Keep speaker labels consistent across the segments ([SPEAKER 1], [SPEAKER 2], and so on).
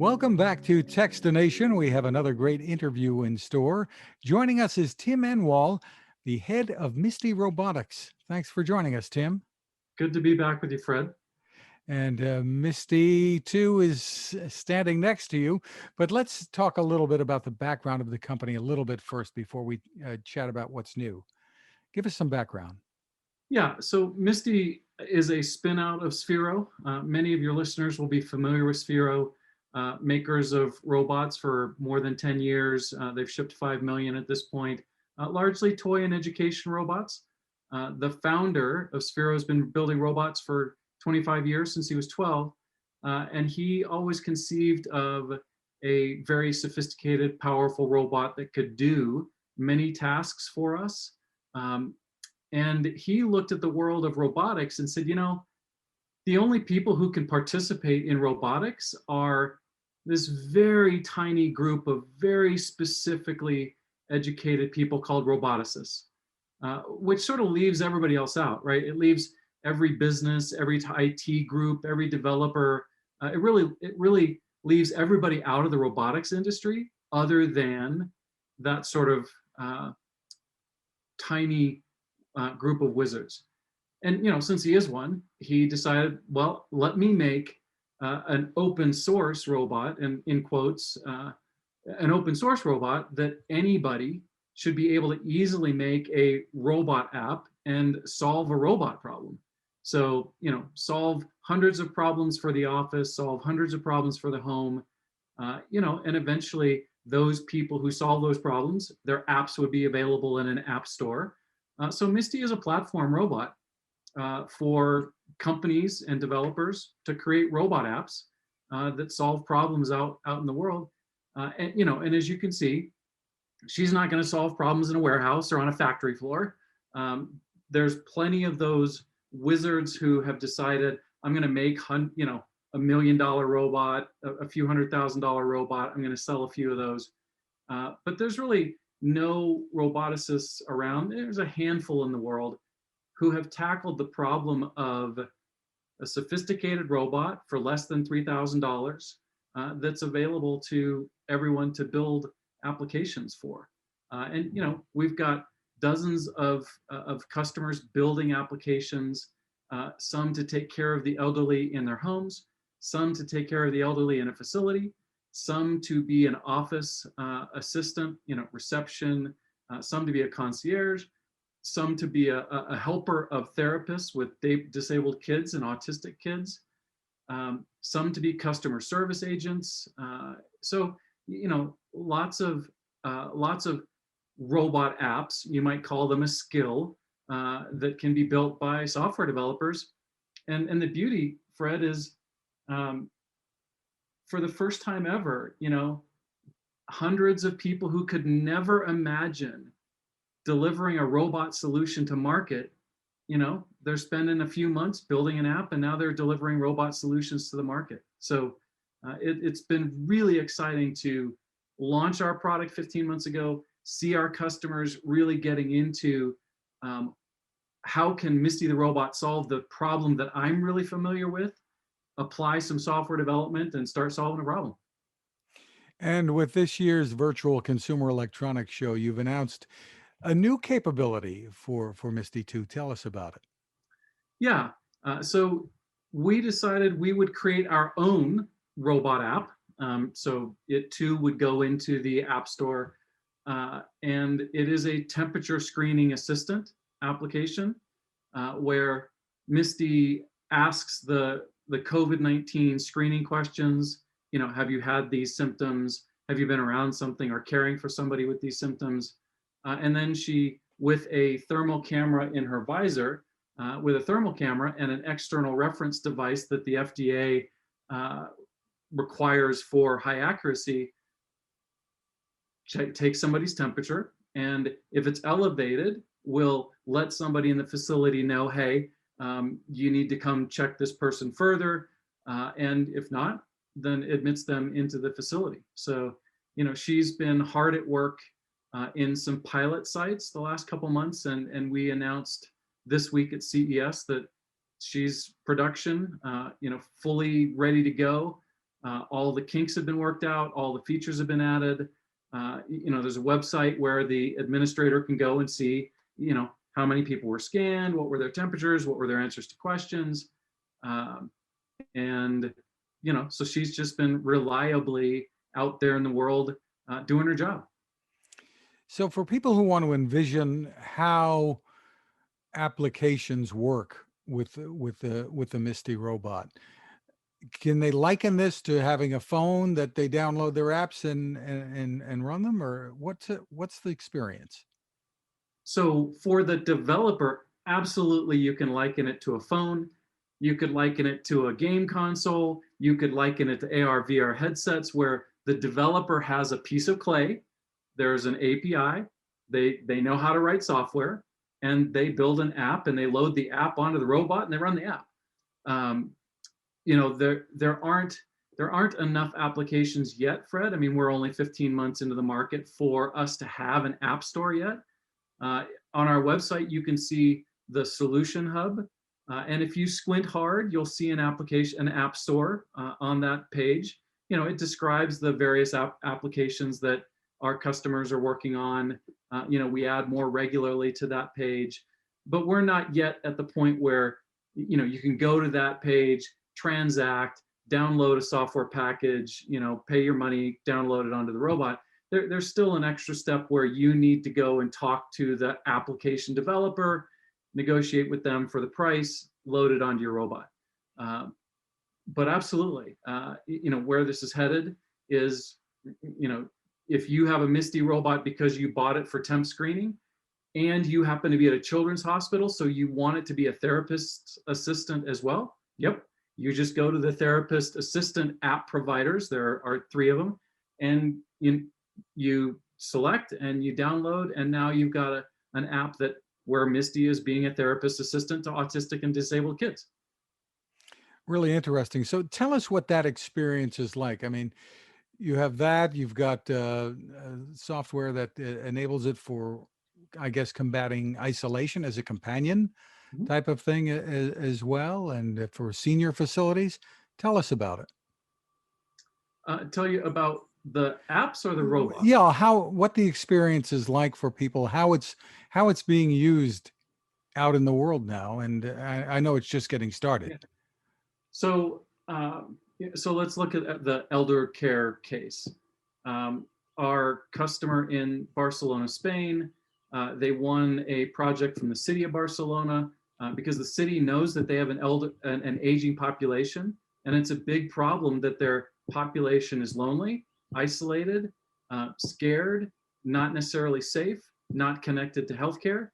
[SPEAKER 1] Welcome back to Techstination. We have another great interview in store. Joining us is Tim Enwall, the head of Misty Robotics. Thanks for joining us, Tim.
[SPEAKER 2] Good to be back with you, Fred.
[SPEAKER 1] And Misty II is standing next to you. But let's talk a little bit about the background of the company a little bit first before we chat about what's new. Give us some background.
[SPEAKER 2] Yeah, so Misty is a spin out of Sphero. Many of your listeners will be familiar with Sphero, makers of robots for more than 10 years. They've shipped 5 million at this point, largely toy and education robots. The founder of Sphero has been building robots for 25 years, since he was 12. And he always conceived of a very sophisticated, powerful robot that could do many tasks for us. And he looked at the world of robotics and said, the only people who can participate in robotics are this very tiny group of very specifically educated people called roboticists, which sort of leaves everybody else out, right? It leaves every business, every IT group, every developer. It really leaves everybody out of the robotics industry, other than that sort of tiny group of wizards. And since he is one, he decided, well, let me make an open source robot, and in quotes, an open source robot that anybody should be able to easily make a robot app and solve a robot problem. So, solve hundreds of problems for the office, solve hundreds of problems for the home, and eventually those people who solve those problems, their apps would be available in an app store. So Misty is a platform robot for companies and developers to create robot apps that solve problems out in the world. And as you can see, she's not going to solve problems in a warehouse or on a factory floor. There's plenty of those wizards who have decided, I'm going to make $1 million robot, a few $100,000 robot. I'm going to sell a few of those. But there's really no roboticists around. There's a handful in the world who have tackled the problem of a sophisticated robot for less than $3,000 that's available to everyone to build applications for. And we've got dozens of customers building applications, some to take care of the elderly in their homes, some to take care of the elderly in a facility, some to be an office assistant, reception, some to be a concierge, some to be a helper of therapists with disabled kids and autistic kids, some to be customer service agents. So, lots of robot apps, you might call them a skill, that can be built by software developers. And the beauty, Fred, is for the first time ever, hundreds of people who could never imagine delivering a robot solution to market, they're spending a few months building an app, and now they're delivering robot solutions to the market. So it's been really exciting to launch our product 15 months ago, see our customers really getting into how can Misty the robot solve the problem that I'm really familiar with, apply some software development, and start solving a problem.
[SPEAKER 1] And with this year's virtual Consumer Electronics Show, you've announced a new capability for Misty II. Tell us about it.
[SPEAKER 2] Yeah, so we decided we would create our own robot app. So it too would go into the App Store. And it is a temperature screening assistant application where Misty asks the COVID-19 screening questions. Have you had these symptoms? Have you been around something or caring for somebody with these symptoms? And then she, with a thermal camera in her visor, with a thermal camera and an external reference device that the FDA requires for high accuracy, take somebody's temperature, and if it's elevated, we'll let somebody in the facility know, hey, you need to come check this person further, and if not, then admits them into the facility. So, she's been hard at work in some pilot sites the last couple months, and we announced this week at CES that she's production, fully ready to go. All the kinks have been worked out. All the features have been added. There's a website where the administrator can go and see, how many people were scanned, what were their temperatures, what were their answers to questions. Um, and, so she's just been reliably out there in the world doing her job.
[SPEAKER 1] So for people who want to envision how applications work with the Misty robot, can they liken this to having a phone that they download their apps and run them, or what's the experience?
[SPEAKER 2] So for the developer, absolutely, you can liken it to a phone. You could liken it to a game console. You could liken it to AR, VR headsets where the developer has a piece of clay. There's an API. They know how to write software, and they build an app, and they load the app onto the robot, and they run the app. Um, there aren't enough applications yet, Fred. I mean, we're only 15 months into the market for us to have an app store yet. On our website, you can see the solution hub. And if you squint hard, you'll see an app store on that page. It describes the various applications that our customers are working on. We add more regularly to that page, but we're not yet at the point where, you can go to that page, transact, download a software package, pay your money, download it onto the robot. There's still an extra step where you need to go and talk to the application developer, negotiate with them for the price, load it onto your robot. But absolutely, where this is headed is, if you have a Misty robot because you bought it for temp screening and you happen to be at a children's hospital, so you want it to be a therapist's assistant as well, yep, you just go to the therapist assistant app providers. There are 3 of them, and you select and you download, and now you've got an app where Misty is being a therapist assistant to autistic and disabled kids.
[SPEAKER 1] Really interesting. So tell us what that experience is like. I mean, you have that, you've got software that enables it for, I guess, combating isolation as a companion
[SPEAKER 2] Mhm.
[SPEAKER 1] type of thing as well, and for senior facilities. Tell us about it.
[SPEAKER 2] Tell you about the apps or the robot?
[SPEAKER 1] Yeah, what the experience is like for people, how it's being used out in the world now, and I know it's just getting started.
[SPEAKER 2] Yeah. So, so let's look at the elder care case. Our customer in Barcelona, Spain, they won a project from the city of Barcelona because the city knows that they have an aging population, and it's a big problem that their population is lonely, isolated, scared, not necessarily safe, not connected to healthcare,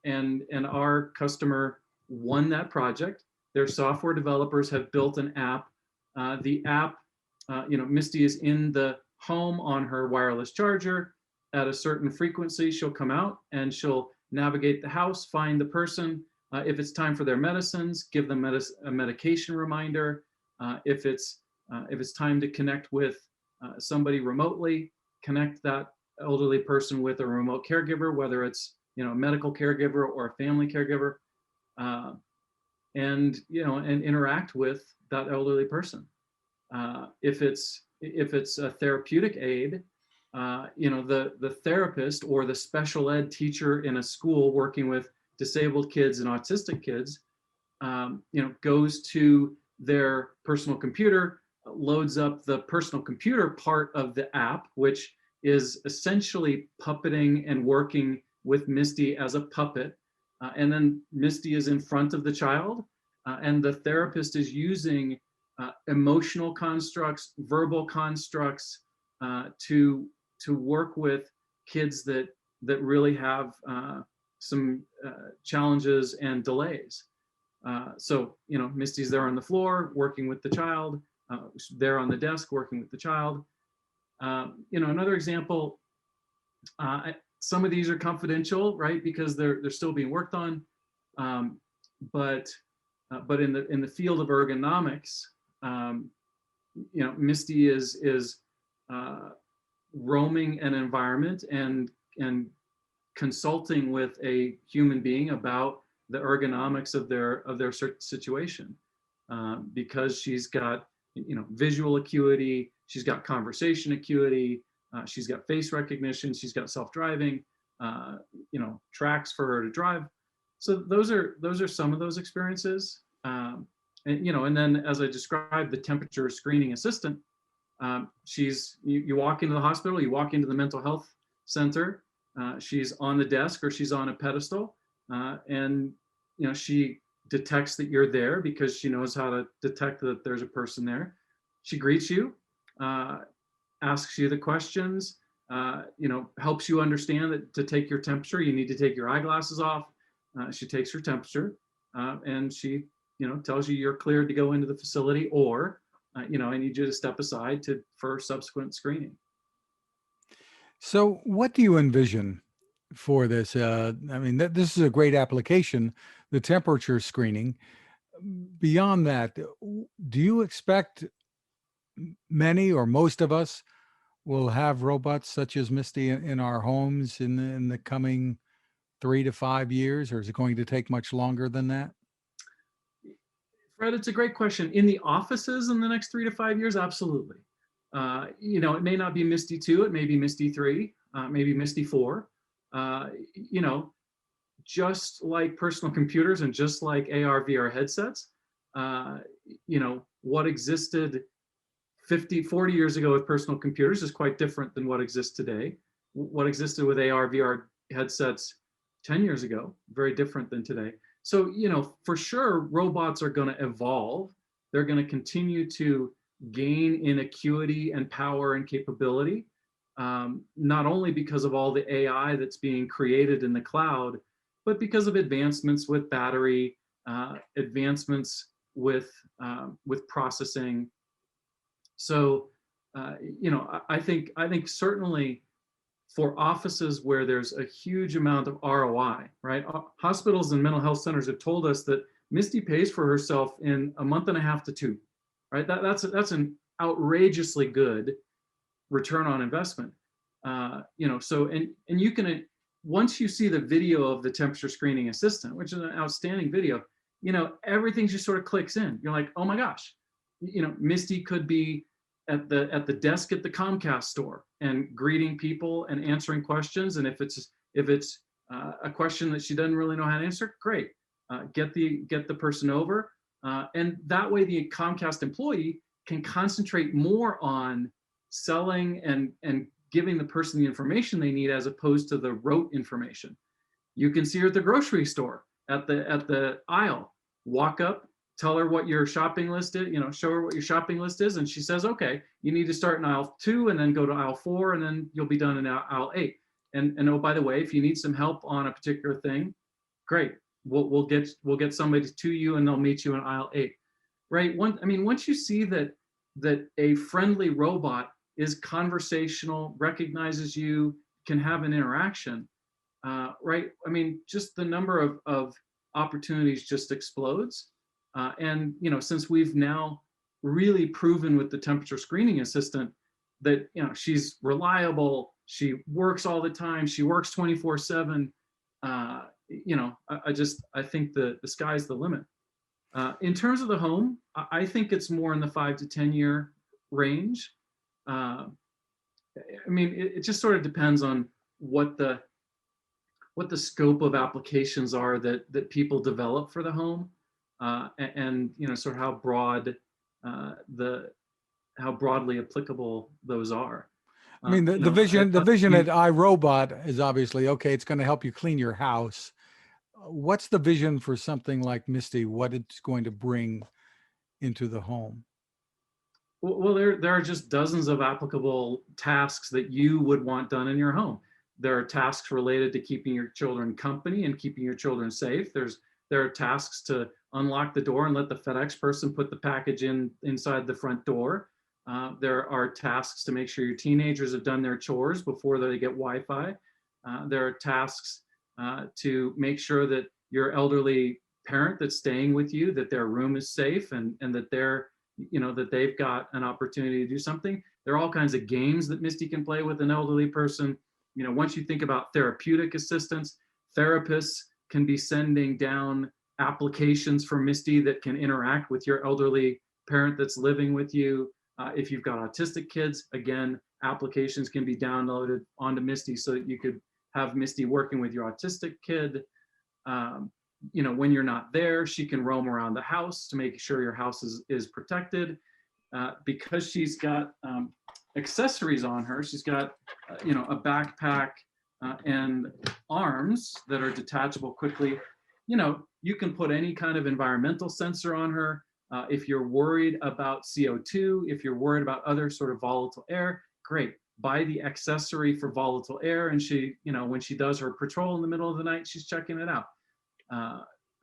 [SPEAKER 2] and our customer won that project. Their software developers have built an app. The app, Misty is in the home on her wireless charger. At a certain frequency, she'll come out and she'll navigate the house, find the person. If it's time for their medicines, give them a medication reminder. If it's time to connect with somebody remotely, connect that elderly person with a remote caregiver, whether it's a medical caregiver or a family caregiver. And interact with that elderly person. If it's a therapeutic aid, the therapist or the special ed teacher in a school working with disabled kids and autistic kids, goes to their personal computer, loads up the personal computer part of the app, which is essentially puppeting and working with Misty as a puppet. And then Misty is in front of the child, and the therapist is using emotional constructs, verbal constructs to work with kids that really have some challenges and delays. So Misty's there on the floor working with the child, there on the desk working with the child. Another example. Some of these are confidential, right? Because they're still being worked on. But in the field of ergonomics, Misty is roaming an environment and consulting with a human being about the ergonomics of their situation, because she's got visual acuity. She's got conversation acuity. She's got face recognition. She's got self-driving. Tracks for her to drive. So those are some of those experiences. And then as I described, the temperature screening assistant. You walk into the hospital, you walk into the mental health center. She's on the desk or she's on a pedestal, and she detects that you're there because she knows how to detect that there's a person there. She greets you, asks you the questions, helps you understand that to take your temperature, you need to take your eyeglasses off. She takes your temperature, and she, tells you you're cleared to go into the facility, or, I need you to step aside for subsequent screening.
[SPEAKER 1] So what do you envision for this? This is a great application, the temperature screening. Beyond that, do you expect many or most of us will have robots such as Misty in our homes in the coming 3 to 5 years, or is it going to take much longer than that?
[SPEAKER 2] Fred, it's a great question. In the offices in the next 3 to 5 years, absolutely. It may not be Misty II, it may be Misty III, maybe Misty IV. Just like personal computers and just like AR, VR headsets, what existed 40 years ago with personal computers is quite different than what exists today. What existed with AR, VR headsets 10 years ago, very different than today. So, for sure, robots are going to evolve. They're going to continue to gain in acuity and power and capability, not only because of all the AI that's being created in the cloud, but because of advancements with battery, advancements with processing. So, I think certainly for offices where there's a huge amount of ROI, right? Hospitals and mental health centers have told us that Misty pays for herself in a month and a half to 2, right? That's an outrageously good return on investment. So you can, once you see the video of the temperature screening assistant, which is an outstanding video, everything just sort of clicks in. You're like, oh my gosh, Misty could be at the desk at the Comcast store and greeting people and answering questions. And if it's a question that she doesn't really know how to answer, great, get the person over, and that way the Comcast employee can concentrate more on selling and giving the person the information they need, as opposed to the rote information. You can see her at the grocery store at the aisle. Walk up, tell her what your shopping list is, show her what your shopping list is, and she says, okay, you need to start in aisle 2 and then go to aisle 4, and then you'll be done in aisle 8. And oh, by the way, if you need some help on a particular thing, great, we'll get somebody to you and they'll meet you in aisle 8. Right? Once you see that a friendly robot is conversational, recognizes you, can have an interaction, right? Just the number of opportunities just explodes. And since we've now really proven with the temperature screening assistant that she's reliable, she works all the time, she works 24/7. I think the sky's the limit. In terms of the home, I think it's more in the 5 to 10 year range. It just sort of depends on what the scope of applications are that people develop for the home. And sort of how broadly applicable those are.
[SPEAKER 1] The vision at iRobot is obviously, okay, it's going to help you clean your house. What's the vision for something like Misty, what it's going to bring into the home?
[SPEAKER 2] Well, there are just dozens of applicable tasks that you would want done in your home. There are tasks related to keeping your children company and keeping your children safe. There are tasks to unlock the door and let the FedEx person put the package inside the front door. There are tasks to make sure your teenagers have done their chores before they get Wi-Fi. There are tasks to make sure that your elderly parent that's staying with you, that their room is safe and that that they've got an opportunity to do something. There are all kinds of games that Misty can play with an elderly person. Once you think about therapeutic assistance, therapists can be sending down applications for Misty that can interact with your elderly parent that's living with you. If you've got autistic kids, again, applications can be downloaded onto Misty so that you could have Misty working with your autistic kid. Um, when you're not there, she can roam around the house to make sure your house is protected. Because she's got accessories on her, she's got, a backpack and arms that are detachable quickly. You can put any kind of environmental sensor on her. If you're worried about CO2, if you're worried about other sort of volatile air, great. Buy the accessory for volatile air, and she, when she does her patrol in the middle of the night, she's checking it out.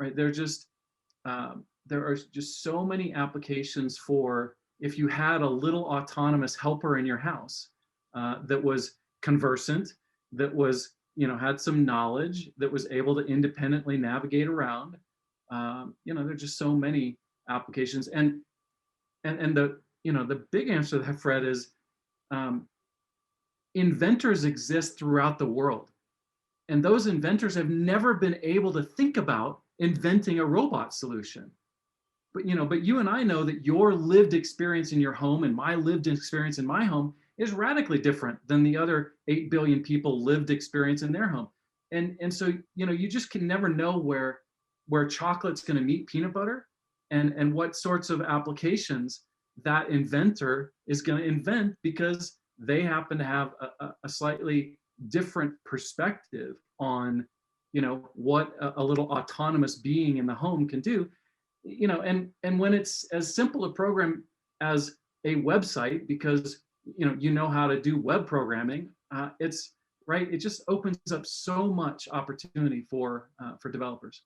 [SPEAKER 2] Right? There are just so many applications for if you had a little autonomous helper in your house that was conversant, that was, had some knowledge, that was able to independently navigate around. There's just so many applications, and the big answer to that, Fred, is inventors exist throughout the world, and those inventors have never been able to think about inventing a robot solution. But you and I know that your lived experience in your home and my lived experience in my home is radically different than the other 8 billion people lived experience in their home. And so, you just can never know where chocolate's going to meet peanut butter, and what sorts of applications that inventor is going to invent, because they happen to have a slightly different perspective on, what a little autonomous being in the home can do. And when it's as simple a program as a website, because you know how to do web programming, it's right. It just opens up so much opportunity for developers.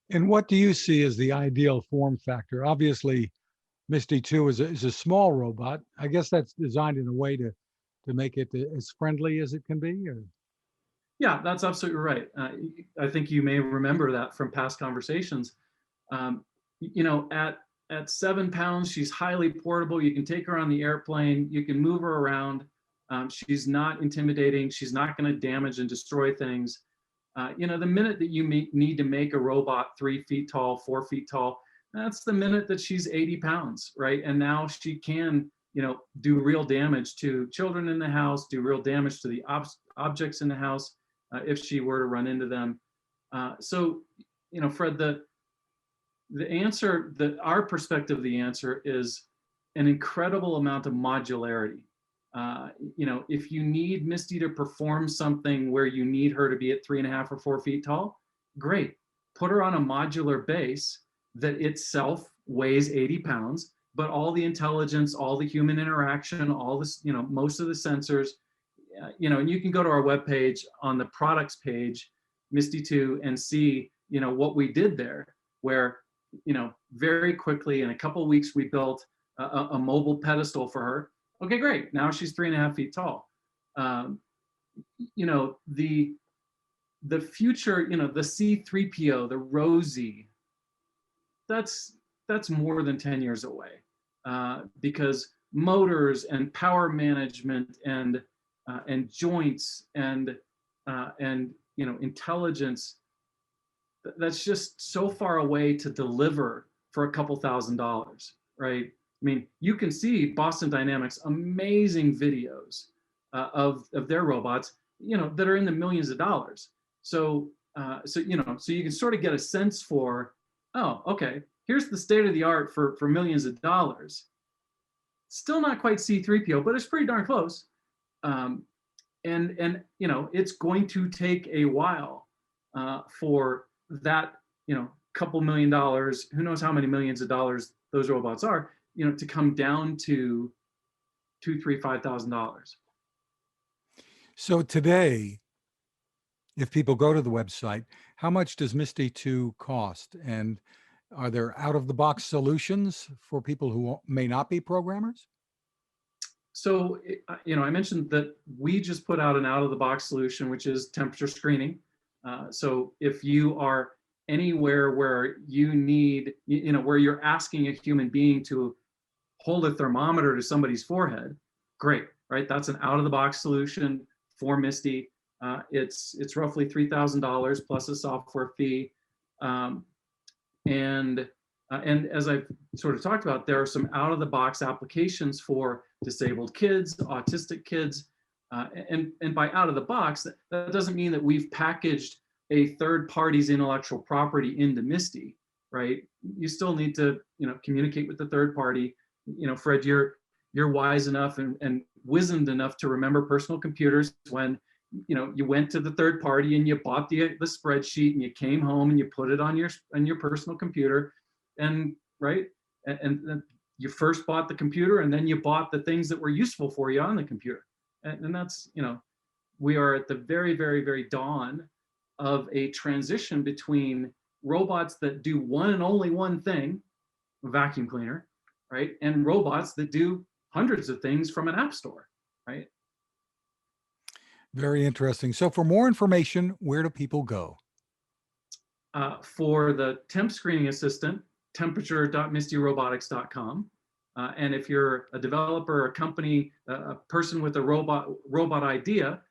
[SPEAKER 1] And what do you see as the ideal form factor? Obviously, Misty II is a small robot. I guess that's designed in a way to make it as friendly as it can be. Or...
[SPEAKER 2] Yeah, that's absolutely right. I think you may remember that from past conversations. Um, at 7 pounds, she's highly portable. You can take her on the airplane. You can move her around. She's not intimidating. She's not going to damage and destroy things. The minute that you need to make a robot 3 feet tall, 4 feet tall, that's the minute that she's 80 pounds, right? And now she can, do real damage to children in the house, do real damage to the objects in the house if she were to run into them. So, Fred, the answer, our perspective of the answer is an incredible amount of modularity. If you need Misty to perform something where you need her to be at 3.5 or 4 feet tall, great. Put her on a modular base that itself weighs 80 pounds, but all the intelligence, all the human interaction, all this, most of the sensors, and you can go to our webpage on the products page, Misty II, and see, what we did there, where, very quickly in a couple of weeks, we built a mobile pedestal for her. Okay, great. Now she's 3.5 feet tall. The future, the C3PO, the Rosie, that's more than 10 years away, because motors and power management and joints and intelligence, that's just so far away to deliver for a couple $1,000s, right? I mean, you can see Boston Dynamics amazing videos of their robots, that are in the millions of dollars. So you can sort of get a sense for, oh, okay, here's the state of the art for millions of dollars. Still not quite C3PO, but it's pretty darn close. And it's going to take a while for that, couple $1 million, who knows how many millions of dollars those robots are, to come down to $2,000, $3,000, $5,000.
[SPEAKER 1] So today, if people go to the website, how much does Misty II cost? And are there out-of-the-box solutions for people who may not be programmers?
[SPEAKER 2] So, I mentioned that we just put out an out-of-the-box solution, which is temperature screening. So if you are anywhere where you need, where you're asking a human being to hold a thermometer to somebody's forehead, great, right? That's an out-of-the-box solution for Misty. It's roughly $3,000 plus a software fee, and And as I've sort of talked about, there are some out-of-the-box applications for disabled kids, autistic kids, and by out-of-the-box, that doesn't mean that we've packaged a third party's intellectual property into Misty, right? You still need to, communicate with the third party. Fred, you're wise enough and wizened enough to remember personal computers when you went to the third party and you bought the spreadsheet and you came home and you put it on your personal computer, and right, and you first bought the computer and then you bought the things that were useful for you on the computer, and that's we are at the very, very, very dawn of a transition between robots that do one and only one thing, a vacuum cleaner, right, and robots that do hundreds of things from an app store, right?
[SPEAKER 1] Very interesting. So for more information, where do people go?
[SPEAKER 2] For the Temp Screening Assistant, temperature.mistyrobotics.com. And if you're a developer, a company, a person with a robot idea,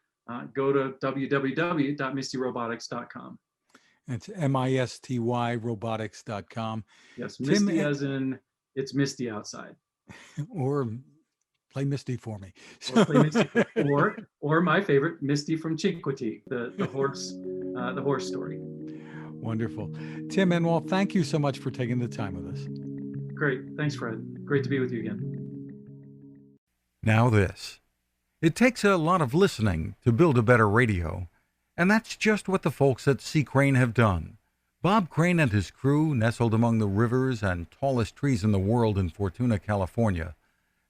[SPEAKER 2] go to www.mistyrobotics.com.
[SPEAKER 1] It's MISTY robotics.com.
[SPEAKER 2] Yes,
[SPEAKER 1] Tim,
[SPEAKER 2] Misty as in it's misty outside.
[SPEAKER 1] or play Misty for me.
[SPEAKER 2] Or play Misty, or my favorite, Misty from Cinquetti, the horse story.
[SPEAKER 1] Wonderful. Tim Enwall, thank you so much for taking the time with us.
[SPEAKER 2] Great. Thanks, Fred. Great to be with you again.
[SPEAKER 3] Now this. It takes a lot of listening to build a better radio, and that's just what the folks at C. Crane have done. Bob Crane and his crew, nestled among the rivers and tallest trees in the world in Fortuna, California,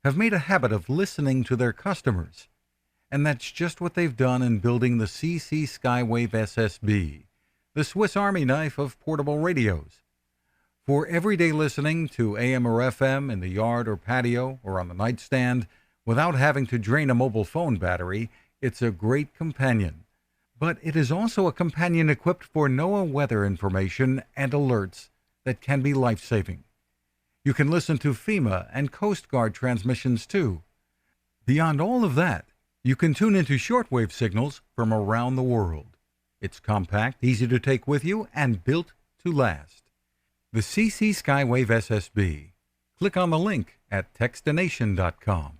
[SPEAKER 3] have made a habit of listening to their customers. And that's just what they've done in building the CC Skywave SSB, the Swiss Army knife of portable radios. For everyday listening to AM or FM in the yard or patio or on the nightstand without having to drain a mobile phone battery, it's a great companion. But it is also a companion equipped for NOAA weather information and alerts that can be life-saving. You can listen to FEMA and Coast Guard transmissions too. Beyond all of that, you can tune into shortwave signals from around the world. It's compact, easy to take with you, and built to last. The CC Skywave SSB. Click on the link at Techstination.com.